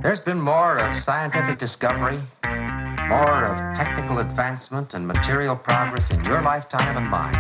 There's been more of scientific discovery, more of technical advancement and material progress in your lifetime and mine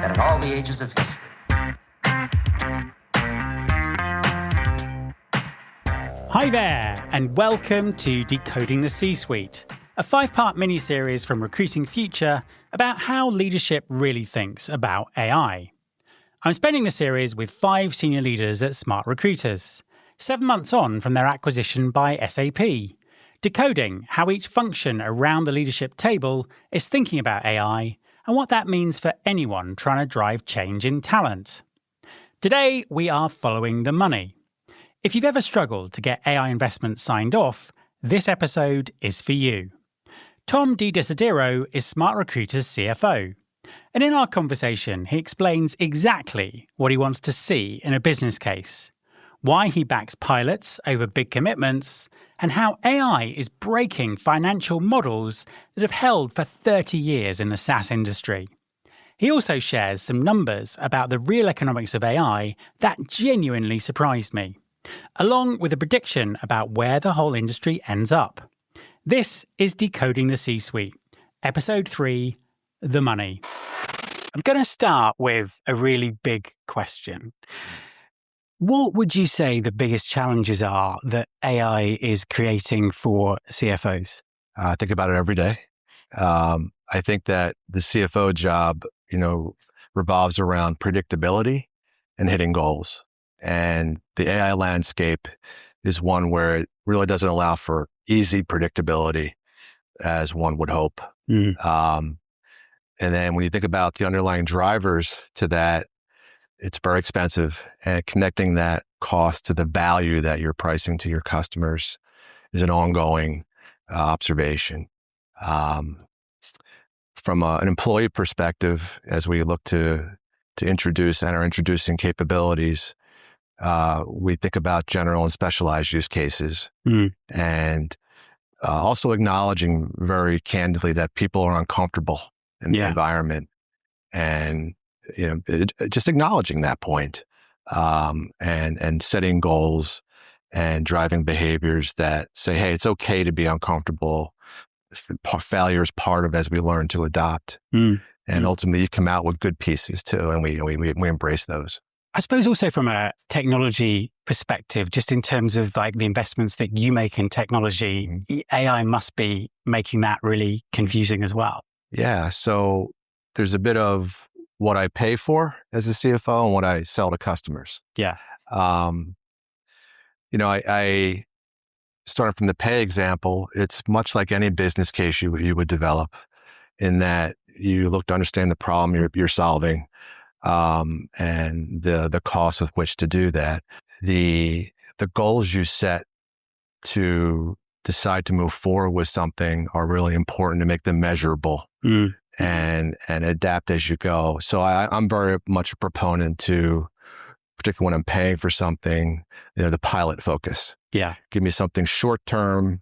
than in all the ages of history. Hi there, and welcome to Decoding the C-Suite, a 5-part mini-series from Recruiting Future about how leadership really thinks about AI. I'm spending the series with 5 senior leaders at Smart Recruiters, 7 months on from their acquisition by SAP, decoding how each function around the leadership table is thinking about AI and what that means for anyone trying to drive change in talent. Today, we are following the money. If you've ever struggled to get AI investments signed off, this episode is for you. Tom DiDesidero is Smart Recruiter's CFO. And in our conversation, he explains exactly what he wants to see in a business case, why he backs pilots over big commitments, and how AI is breaking financial models that have held for 30 years in the SaaS industry. He also shares some numbers about the real economics of AI that genuinely surprised me, along with a prediction about where the whole industry ends up. This is Decoding the C-Suite, Episode 3, The Money. I'm going to start with a really big question. What would you say the biggest challenges are that AI is creating for CFOs? I think about it every day. I think that the CFO job, revolves around predictability and hitting goals. And the AI landscape is one where it really doesn't allow for easy predictability as one would hope. And then when you think about the underlying drivers to that, it's very expensive, and connecting that cost to the value that you're pricing to your customers is an ongoing observation. From an employee perspective, as we look to introduce and are introducing capabilities, we think about general and specialized use cases, and also acknowledging very candidly that people are uncomfortable in the environment, and just acknowledging that point, and setting goals and driving behaviors that say, hey, it's okay to be uncomfortable. Failure is part of as we learn to adopt, and ultimately you come out with good pieces too, and we embrace those. I suppose also from a technology perspective, just in terms of like the investments that you make in technology, AI must be making that really confusing as well. Yeah. So there's a bit of what I pay for as a CFO and what I sell to customers. Yeah. I starting from the pay example, it's much like any business case you would develop, in that you look to understand the problem you're solving, and the cost with which to do that. The goals you set to decide to move forward with something are really important to make them measurable and adapt as you go. So I'm very much a proponent to, particularly when I'm paying for something, the pilot focus. Yeah. Give me something short term,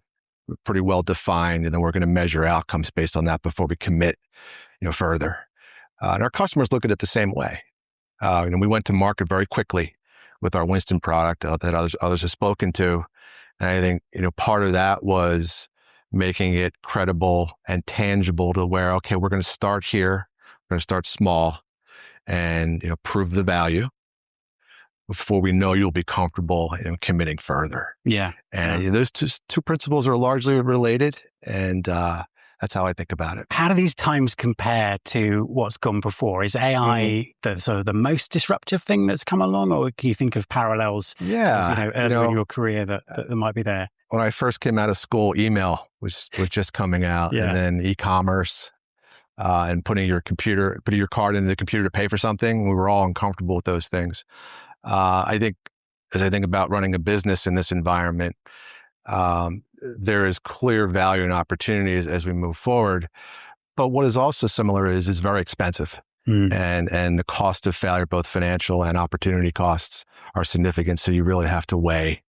pretty well defined, and then we're going to measure outcomes based on that before we commit, further. And our customers look at it the same way. We went to market very quickly with our Winston product that others have spoken to. And I think, part of that was making it credible and tangible to where, okay, we're going to start here. We're going to start small and, prove the value before we know you'll be comfortable committing further. Yeah. And those two principles are largely related. And that's how I think about it. How do these times compare to what's gone before? Is AI the most disruptive thing that's come along, or can you think of parallels earlier in your career that might be there? When I first came out of school, email was just coming out, and then e-commerce, and putting your card into the computer to pay for something. We were all uncomfortable with those things. I think as I think about running a business in this environment, there is clear value and opportunities as we move forward. But what is also similar is it's very expensive. And the cost of failure, both financial and opportunity costs, are significant. So you really have to weigh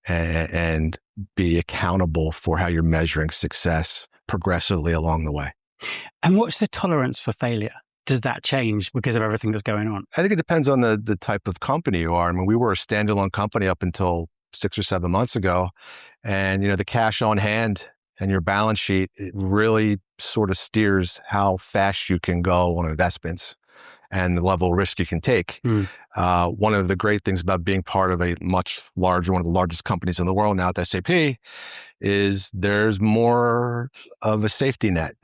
and be accountable for how you're measuring success progressively along the way. And what's the tolerance for failure? does that change because of everything that's going on? I think it depends on the type of company you are. I mean, we were a standalone company up until 6 or 7 months ago. And, the cash on hand and your balance sheet, it really sort of steers how fast you can go on investments and the level of risk you can take. One of the great things about being part of a much larger, one of the largest companies in the world now at SAP, is there's more of a safety net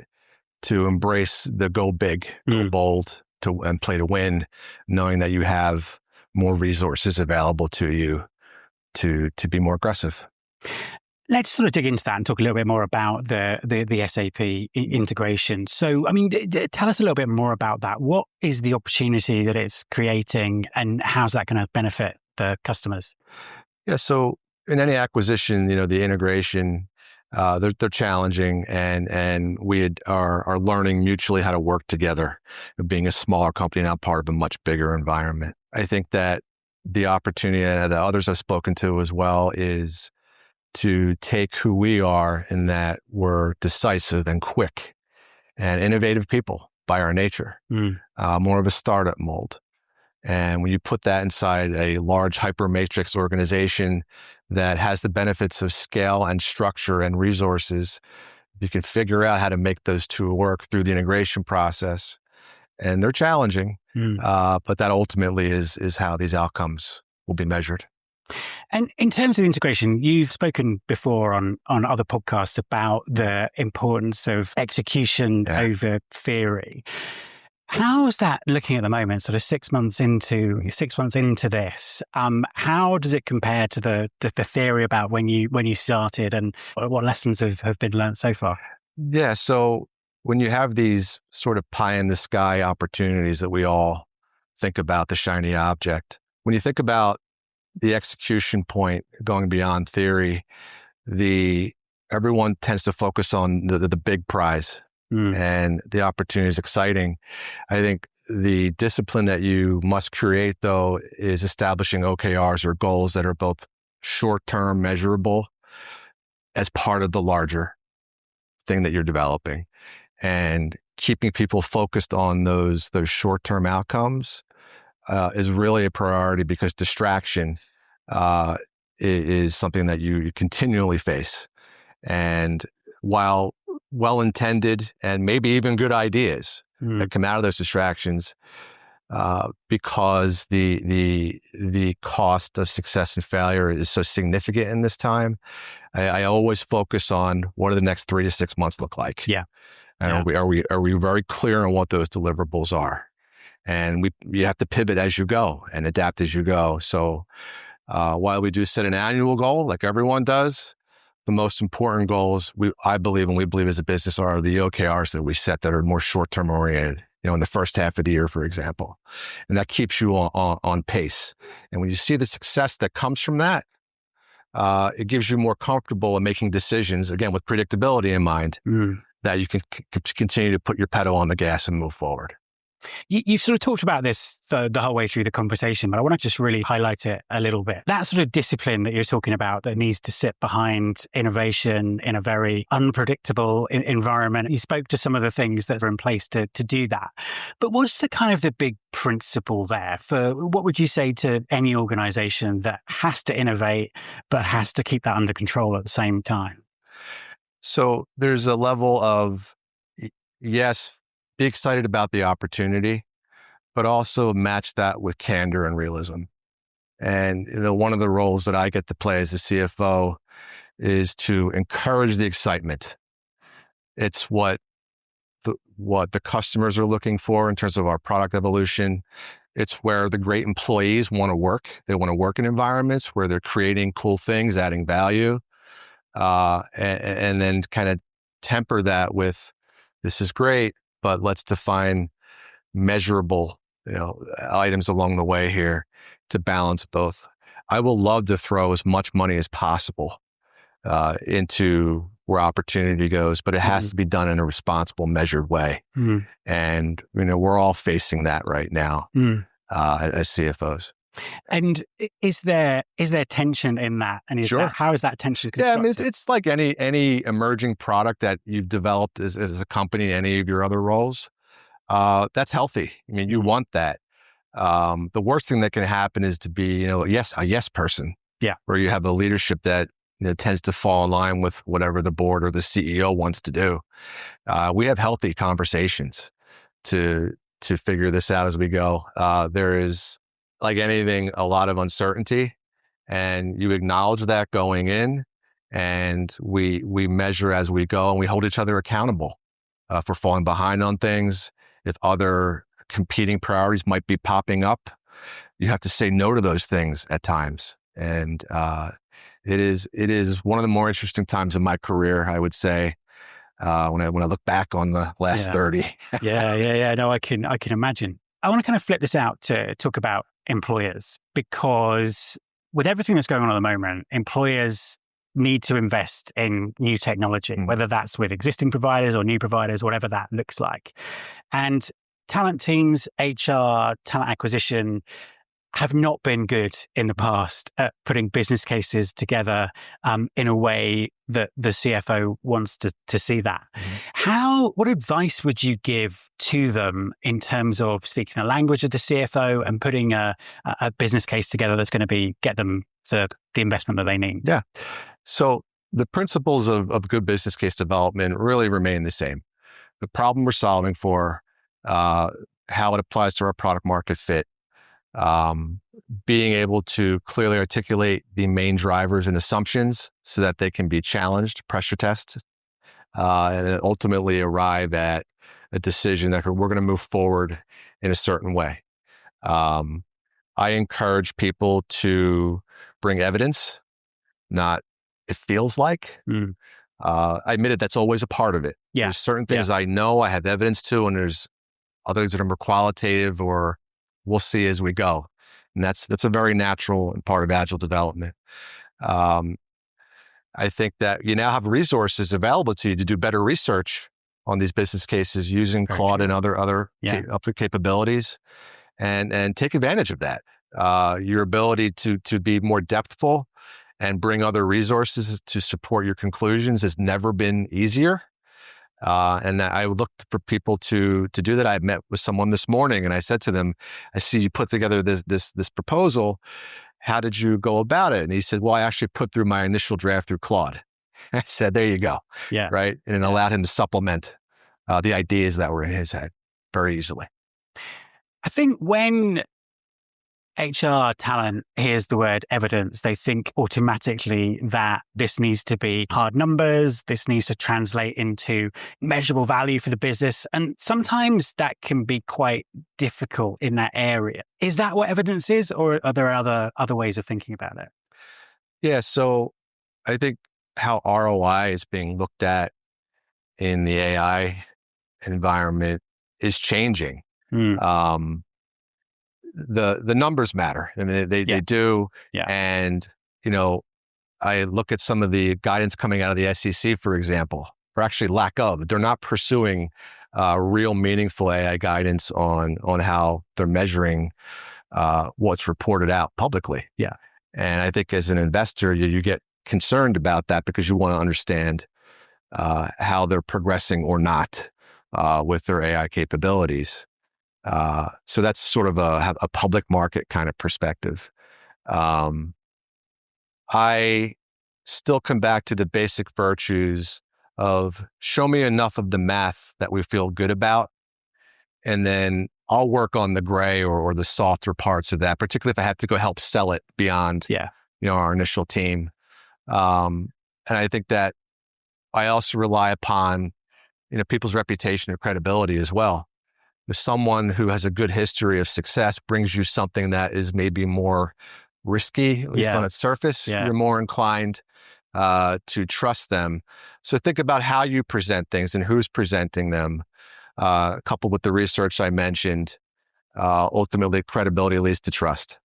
to embrace the go big, go bold, and play to win, knowing that you have more resources available to you to be more aggressive. Let's sort of dig into that and talk a little bit more about the SAP integration. So, I mean, tell us a little bit more about that. What is the opportunity that it's creating, and how's that going to benefit the customers? Yeah, so in any acquisition, the integration, they're challenging, and we are learning mutually how to work together. Being a smaller company, now part of a much bigger environment. I think that the opportunity that others I've spoken to as well is to take who we are, in that we're decisive and quick and innovative people by our nature, more of a startup mold. And when you put that inside a large hypermatrix organization that has the benefits of scale and structure and resources, you can figure out how to make those two work through the integration process. And they're challenging, but that ultimately is how these outcomes will be measured. And in terms of integration, you've spoken before on other podcasts about the importance of execution over theory. How is that looking at the moment, sort of 6 months into this? How does it compare to the theory about when you started, and what lessons have been learned so far? Yeah, so when you have these sort of pie in the sky opportunities that we all think about, the shiny object, when you think about the execution point going beyond theory, everyone tends to focus on the big prize, and the opportunity is exciting. I think the discipline that you must create, though, is establishing OKRs, or goals that are both short-term, measurable, as part of the larger thing that you're developing, and keeping people focused on those short-term outcomes is really a priority, because distraction is something that you continually face. And while well-intended and maybe even good ideas that come out of those distractions, because the cost of success and failure is so significant in this time, I always focus on, what do the next 3 to 6 months look like? Yeah. And are we very clear on what those deliverables are? And you have to pivot as you go and adapt as you go. So while we do set an annual goal, like everyone does, the most important goals I believe as a business are the OKRs that we set that are more short-term oriented, in the first half of the year, for example. And that keeps you on pace. And when you see the success that comes from that, it gives you more comfortable in making decisions, again, with predictability in mind, that you can continue to put your pedal on the gas and move forward. You've sort of talked about this the whole way through the conversation, but I want to just really highlight it a little bit. That sort of discipline that you're talking about that needs to sit behind innovation in a very unpredictable environment. You spoke to some of the things that are in place to do that. But what's the kind of the big principle there for what would you say to any organization that has to innovate, but has to keep that under control at the same time? So there's a level of, yes, be excited about the opportunity, but also match that with candor and realism. And one of the roles that I get to play as a CFO is to encourage the excitement. It's what the customers are looking for in terms of our product evolution. It's where the great employees want to work. They want to work in environments where they're creating cool things, adding value, and then kind of temper that with, this is great, but let's define measurable, items along the way here to balance both. I will love to throw as much money as possible into where opportunity goes, but it has to be done in a responsible, measured way. And we're all facing that right now as CFOs. And is there tension in that? And how is that tension constructed? Yeah, I mean, it's like any emerging product that you've developed as a company, any of your other roles. That's healthy. I mean, you want that. The worst thing that can happen is to be, a yes person. Yeah. Where you have a leadership that tends to fall in line with whatever the board or the CEO wants to do. We have healthy conversations to figure this out as we go. There is, like anything, a lot of uncertainty, and you acknowledge that going in, and we measure as we go, and we hold each other accountable for falling behind on things. If other competing priorities might be popping up, you have to say no to those things at times. And it is one of the more interesting times in my career, I would say, when I look back on the last 30. Yeah. No, I can imagine. I want to kind of flip this out to talk about employers, because with everything that's going on at the moment, employers need to invest in new technology, whether that's with existing providers or new providers, whatever that looks like. And talent teams, HR, talent acquisition have not been good in the past at putting business cases together in a way that the CFO wants to see that. What advice would you give to them in terms of speaking the language of the CFO and putting a business case together that's going to get them the investment that they need? Yeah. So the principles of good business case development really remain the same. The problem we're solving for, how it applies to our product market fit, being able to clearly articulate the main drivers and assumptions so that they can be challenged, pressure tested, and ultimately arrive at a decision that we're going to move forward in a certain way. I encourage people to bring evidence, not it feels like. I admit it, that's always a part of it. Yeah. There's certain things I know I have evidence to, and there's others that are more qualitative, or we'll see as we go. And that's a very natural and part of agile development. I think that you now have resources available to you to do better research on these business cases using Claude and other capabilities, and take advantage of that. Your ability to be more depthful and bring other resources to support your conclusions has never been easier. And I would look for people to do that. I met with someone this morning, and I said to them, "I see you put together this proposal. How did you go about it?" And he said, "Well, I actually put through my initial draft through Claude." I said, "There you go." Yeah. Right. And it allowed him to supplement the ideas that were in his head very easily. I think when HR talent hears the word evidence, they think automatically that this needs to be hard numbers, this needs to translate into measurable value for the business. And sometimes that can be quite difficult in that area. Is that what evidence is, or are there other ways of thinking about it? Yeah, so I think how ROI is being looked at in the AI environment is changing. The numbers matter. I mean, they do. Yeah. And, I look at some of the guidance coming out of the SEC, for example, or actually lack of. They're not pursuing real meaningful AI guidance on how they're measuring what's reported out publicly. Yeah. And I think as an investor, you get concerned about that because you want to understand how they're progressing or not with their AI capabilities. So that's sort of a public market kind of perspective. I still come back to the basic virtues of show me enough of the math that we feel good about, and then I'll work on the gray or the softer parts of that, particularly if I have to go help sell it beyond our initial team. And I think that I also rely upon people's reputation or credibility as well. If someone who has a good history of success brings you something that is maybe more risky, at least on its surface, you're more inclined to trust them. So think about how you present things and who's presenting them, coupled with the research I mentioned. Ultimately, credibility leads to trust,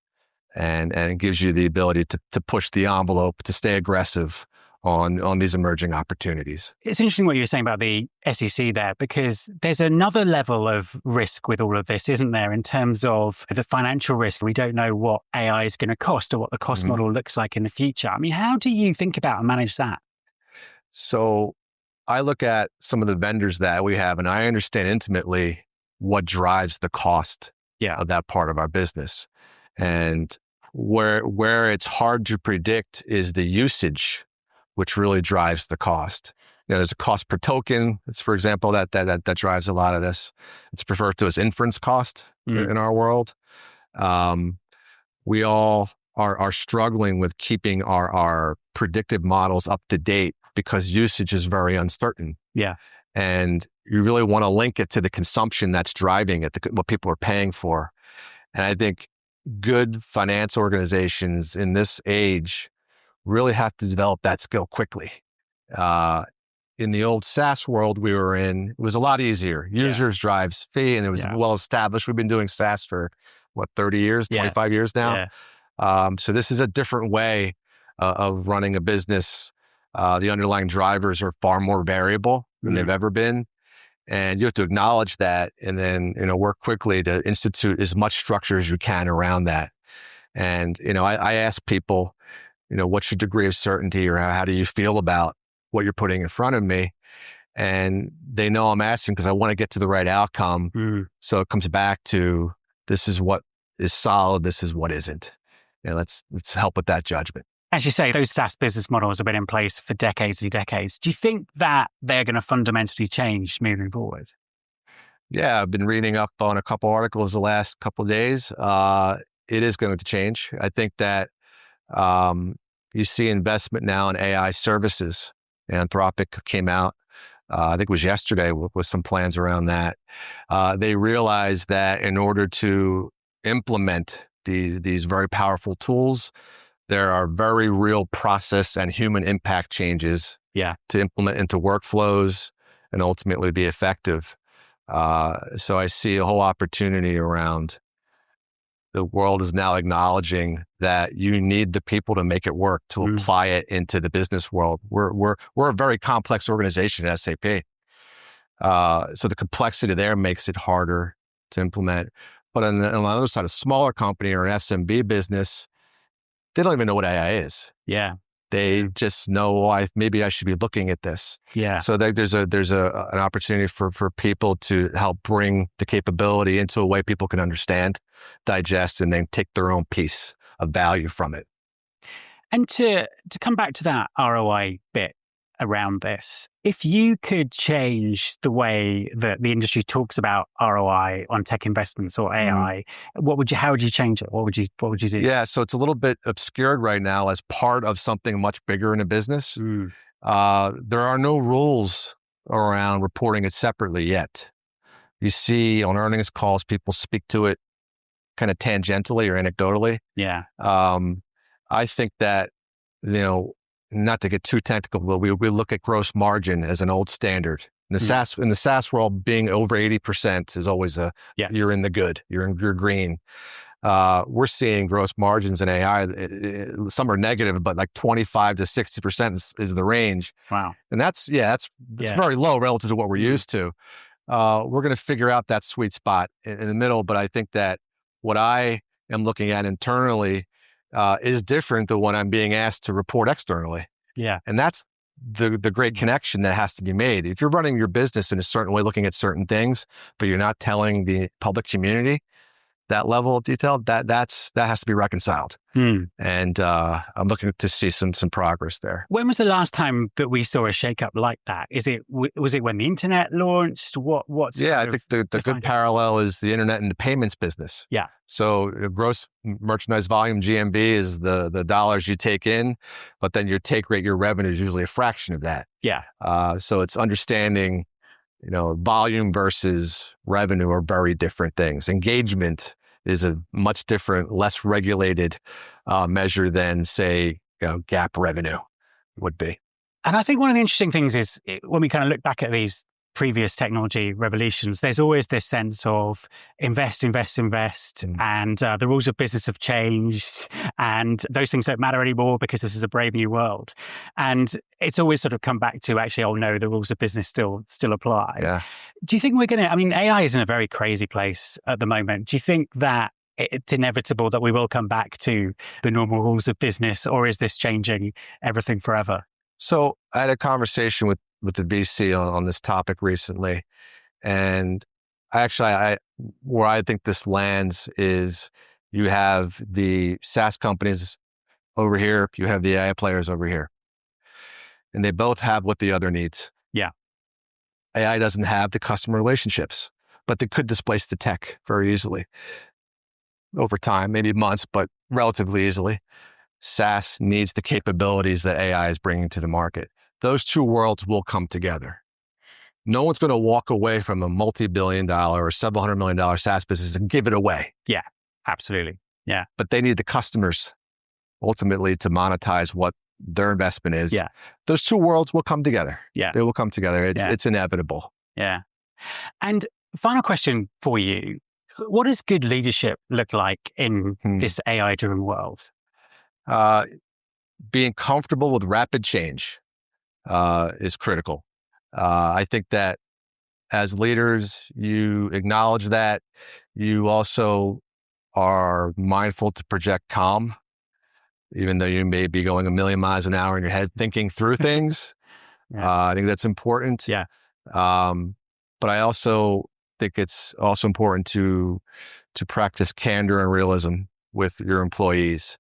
and it gives you the ability to push the envelope, to stay aggressive on these emerging opportunities. It's interesting what you were saying about the SEC there, because there's another level of risk with all of this, isn't there, in terms of the financial risk. We don't know what AI is going to cost or what the cost model looks like in the future. I mean, how do you think about and manage that? So I look at some of the vendors that we have, and I understand intimately what drives the cost of that part of our business. And where it's hard to predict is the usage, which really drives the cost. There's a cost per token. It's, for example, that drives a lot of this. It's referred to as inference cost in our world. We all are struggling with keeping our predictive models up to date because usage is very uncertain. Yeah. And you really want to link it to the consumption that's driving it, what people are paying for. And I think good finance organizations in this age really have to develop that skill quickly. In the old SaaS world we were in, it was a lot easier. Users drives fee, and it was well established. We've been doing SaaS for 30 years, 25 years now. So this is a different way of running a business. The underlying drivers are far more variable than they've ever been. And you have to acknowledge that and then, work quickly to institute as much structure as you can around that. And, I ask people, what's your degree of certainty, or how do you feel about what you're putting in front of me? And they know I'm asking because I want to get to the right outcome. So it comes back to, this is what is solid, this is what isn't. Let's help with that judgment. As you say, those SaaS business models have been in place for decades and decades. Do you think that they're going to fundamentally change moving forward? Yeah, I've been reading up on a couple articles the last couple of days. It is going to change. I think that you see investment now in AI services. Anthropic came out, I think it was yesterday, with some plans around that. They realized that in order to implement these very powerful tools, there are very real process and human impact changes to implement into workflows and ultimately be effective. So I see a whole opportunity around the world is now acknowledging that you need the people to make it work, to apply it into the business world. We're a very complex organization at SAP. So the complexity there makes it harder to implement. But on the other side, a smaller company or an SMB business, they don't even know what AI is. Yeah. They just know, maybe I should be looking at this. Yeah. So there's an opportunity for people to help bring the capability into a way people can understand, digest, and then take their own piece of value from it. And to come back to that ROI bit around this, if you could change the way that the industry talks about ROI on tech investments or AI, how would you change it? What would you do? Yeah, so it's a little bit obscured right now as part of something much bigger in a business. There are no rules around reporting it separately yet. You see on earnings calls, people speak to it kind of tangentially or anecdotally. Yeah. I think that, not to get too technical, but we look at gross margin as an old standard. In the SaaS world, being over 80% is always you're in the good, you're green. We're seeing gross margins in AI. Some are negative, but like 25 to 60% is the range. Wow. And that's very low relative to what we're used to. We're going to figure out that sweet spot in the middle. But I think that what I am looking at internally is different than what I'm being asked to report externally. Yeah. And that's the great connection that has to be made. If you're running your business in a certain way, looking at certain things, but you're not telling the public community that level of detail, that has to be reconciled. And I'm looking to see some progress there. When was the last time that we saw a shakeup like that? Was it when the internet launched? I think the good parallel is the internet and the payments business. Yeah. So gross merchandise volume, GMV, is the dollars you take in, but then your take rate, your revenue is usually a fraction of that. Yeah. So it's understanding, volume versus revenue are very different things. Engagement is a much different, less regulated measure than, say, GAAP revenue would be. And I think one of the interesting things is when we kind of look back at these previous technology revolutions, there's always this sense of invest, and the rules of business have changed, and those things don't matter anymore because this is a brave new world. And it's always sort of come back to actually, oh no, the rules of business still apply. Yeah. Do you think AI is in a very crazy place at the moment. Do you think that it's inevitable that we will come back to the normal rules of business, or is this changing everything forever? So I had a conversation with the VC on this topic recently, and Where I think this lands is you have the SaaS companies over here, you have the AI players over here, and they both have what the other needs. Yeah. AI doesn't have the customer relationships, but they could displace the tech very easily over time, maybe months, but relatively easily. SaaS needs the capabilities that AI is bringing to the market. Those two worlds will come together. No one's going to walk away from a multi-billion-dollar or several $100 million SaaS business and give it away. Yeah, absolutely. Yeah. But they need the customers ultimately to monetize what their investment is. Yeah. Those two worlds will come together. Yeah. They will come together. It's inevitable. Yeah. And final question for you. What does good leadership look like in this AI-driven world? Being comfortable with rapid change is critical. I think that as leaders, you acknowledge that. You also are mindful to project calm, even though you may be going a million miles an hour in your head thinking through things. I think that's important. Yeah. But I also think it's also important to practice candor and realism with your employees.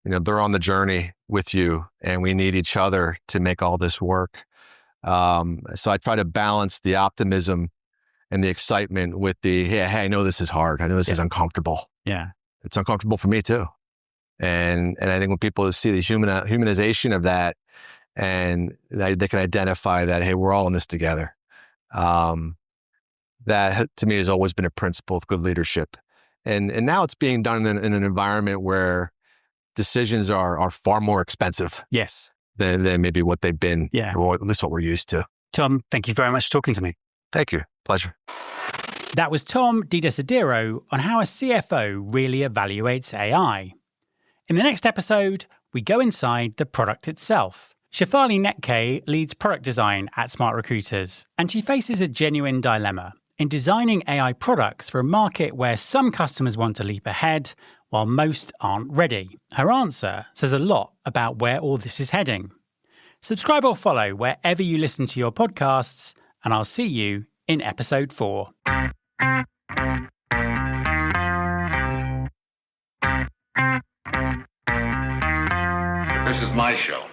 They're on the journey with you, and we need each other to make all this work. So I try to balance the optimism and the excitement with the, hey, I know this is hard. I know this is uncomfortable. Yeah. It's uncomfortable for me too. And I think when people see the humanization of that, and they can identify that, hey, we're all in this together. That to me has always been a principle of good leadership. And now it's being done in an environment where decisions are far more expensive. Yes. Than maybe what they've been, or at least what we're used to. Tom, thank you very much for talking to me. Thank you. Pleasure. That was Tom DiDesidero on how a CFO really evaluates AI. In the next episode, we go inside the product itself. Shefali Netke leads product design at Smart Recruiters, and she faces a genuine dilemma in designing AI products for a market where some customers want to leap ahead, while most aren't ready. Her answer says a lot about where all this is heading. Subscribe or follow wherever you listen to your podcasts, and I'll see you in episode 4. This is my show.